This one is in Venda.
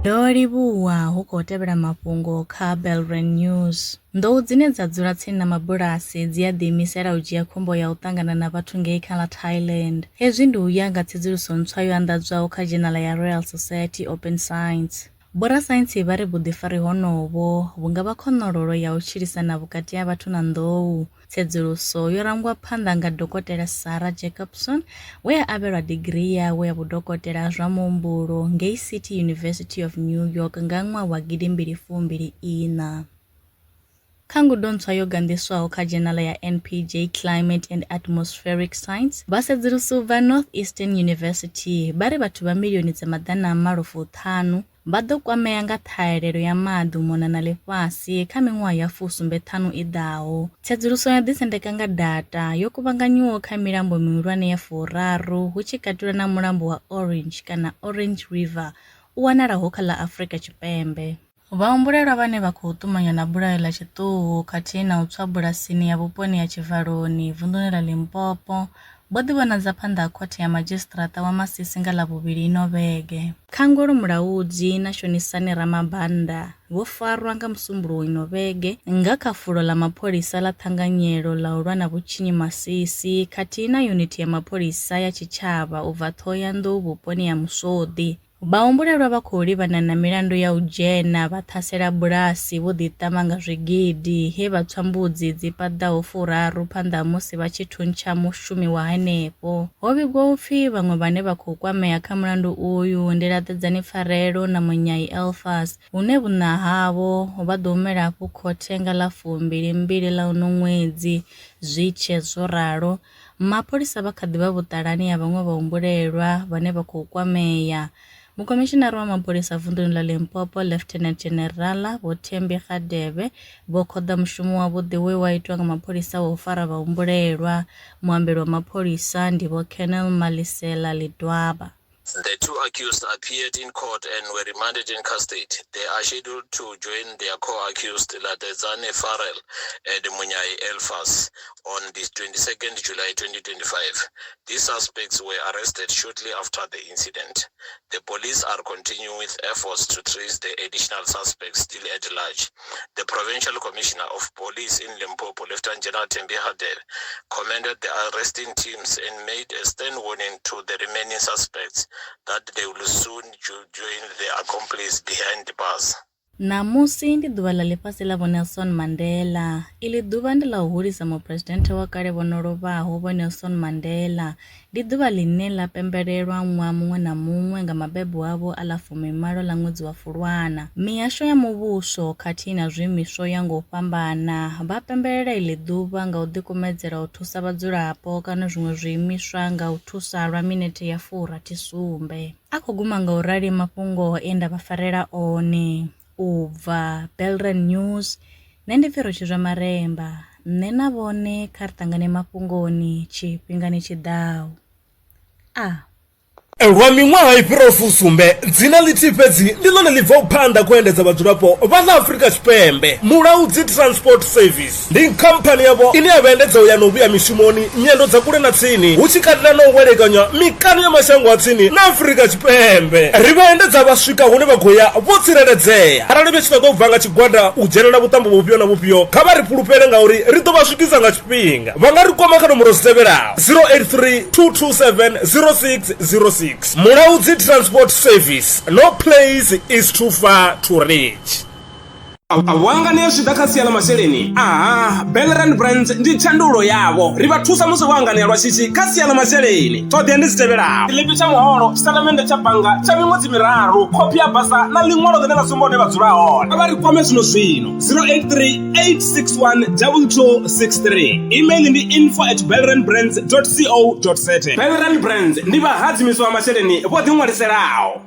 Livhuwa hu khou tevhela mafhungo kha Belrand News. Nḓou dzine dza dzula tsini na mabulasi dzi a ḓiimisela u dzhia khombo ya u ṱangana na vhathu ngei kha ḽa Thailand. Hezwi ndi u ya nga tsedzuluso ntswa yo anḓadzwaho kha dzhenala ya Royal Society Open Science. Borasaintsi vha ri vhuḓifari honovho vhu nga vha khonololo ya u tshilisana vhukati ha vhathu na nḓou. Tsedzuluso yo rangwa phanḓa nga Dokotela Sarah Jacobson we a avhelwa digirii yawe ya vhudokotela zwa muhumbulo ngei City University of New York nga ṅwaha wa 2024. Kha ngudo ntswa yo gandiswaho kha dzhenala ya NPJ Climate and Atmospheric Science, vhasedzulusi vha Northeastern University vha ri vhathu vha milioni dza maḓana a malofo 5 vha ḓo kwamea nga ṱhahelelo ya maḓi u mona na ḽifhasi kha miṅwaha ya 75 i ḓaho. Tsedzuluso ya ḓisendeka nga data yo kuvhanganyiwaho kha milambo mihulwane ya 4 hu tshi katelwa na mulambo wa Orange kana Orange River u wanalaho kha ḽa Afrika Tshipembe. Vhahumbulelwa vhane vha khou ṱumanya na bulayo ḽa tshiṱuhu khathihi na u tswa bulasini ya vhuponi ya Tshivaloni vunḓuni ḽa Limpopo vho ḓivhonadza phanḓa ha khothe ya madzhisiṱiraṱa wa Masisi nga ḽavhuvhili ino vhege. Khangolo Mulaudzi na Shonisani Ramabanda vho farwa nga Musumbuluwo ino vhege nga kha fulo ḽa mapholisa ḽa ṱhanganyelo ḽa u lwa na vhutshinyi Masisi khathihi na yunithi ya mapholisa ya tshitshavha u bva Thohoyandou vhuponi ha Muswoḓi. Vhahumbulelwa vha khou livhana na milandu ya u dzhena vha ṱhasela bulasi vho ḓiṱama nga zwigidi he vha tswa mbudzi dzi paḓaho 3 phanḓa ha musi vha tshi thuntsha mushumi wa henefho. Ho vhigwa upfhi vhaṅwe vhane vha khou kwamea kha mulandu uyu ndi Laṱedzani Pfarelo na Munyai Elfas hune vhuṋa havho vha ḓo humela hafhu khothe nga ḽa 22 ḽa uno ṅwedzi. Zwi tshe zwo ralo, mapholisa vha kha ḓi vha vhuṱalani ya vhaṅwe vhahumbulelwa vhane vha khou kwamea. Mukomishinari wa mapholisa vunḓuni ḽa Limpopo Lieutenant General Vho Thembi Kgadebe vho khoḓa mushumo wavhuḓi we wa itwa nga mapholisa wa u fara vhahumbulelwa. Muambeli wa mapholisa ndi Vho Colonel Malisela Lidwaba. The two accused appeared in court and were remanded in custody. They are scheduled to join their co-accused Laṱedzani Pfarelo and Munyai Elfas on the 22nd July 2025. These suspects were arrested shortly after the incident. The police are continuing with efforts to trace the additional suspects still at large. The Provincial Commissioner of Police in Limpopo, Lieutenant General Thembi Kgadebe, commended the arresting teams and made a stern warning to the remaining suspects that they will soon join their accomplice behind the bars. Namusi ndi ḓuvha ḽa ḽifhasi ḽa Vho Nelson Mandela. Iḽi ḓuvha ndi ḽa u hulisa muphuresidennde wa kale vho no lovhaho Vho Nelson Mandela. Ndi ḓuvha ḽine ḽa pembelelwa ṅwaha muṅwe na muṅwe nga mabebo avho a ḽa 18 ḽa ṅwedzi wa Fulwana. Mihasho ya muvhuso khathihi na zwiimiswa ya nga u fhambana vha pembelela iḽi ḓuvha nga u ḓikumedzela u thusa vhadzulapo kana zwiṅwe zwiimiswa nga u thusa lwa minete ya 67. A khou guma nga u rali mafhungo e nda vha farela one. Ubva Belrand News, nṋe ndi Pfirotshi zwa Maremba, nṋe na vhone kha ri ṱangane mafhungoni tshifhingani tshiḓaho. Lwa miṅwaha i fhiraho fusumbe dzina ḽithihi fhedzi ndi ḽone ḽi bvaho phanḓa khou endedza vhadzulapo vha ḽa Afrika Tshipembe. Mulaudzi Transport Service ndi khamphani yavho ine ya vhaendedza u ya na u vhuya mishumoni nyendo dza kule na tsini hu tshi katela na u welekanya mikano ya mashango a tsini na Afrika Tshipembe. Ri vhaendedza vha swika hune vha khou ya vho tsireledzea. Arali vha tshi ṱoḓa u bva nga tshigwada u dzhenelela vhuṱambo vhufhio na vhufhio kha vha ri fhulufhele ngauri ri ḓo vha swikisa nga tshifhinga. Vha nga ri kwama kha nomboro dzi tevhelaho 083 227 0606. Mulaudzi Transport Service. No place is too far to reach. Awanga ne zwi ḓa kha sia ḽa masheleni, Belrand Brands ndi tshandulo yavho. Ri vha thusa musi wo anganelwa shishi kha sia ḽa masheleni. Ṱhoḓea ndi dzi tevhelaho: ḽipi tsha muholo, tshitatamennde tsha bannga tsha miṅwedzi miraru, khophi ya basa na ḽiṅwalo ḽine ḽa sumba hune vha dzula hone. Vha ri kwame zwino 083 861 2263. Email ndi info@belrandbrands.co.za. Belrand Brands ndi vhahadzimiswa vha masheleni vho ḓiṅwaliselaho.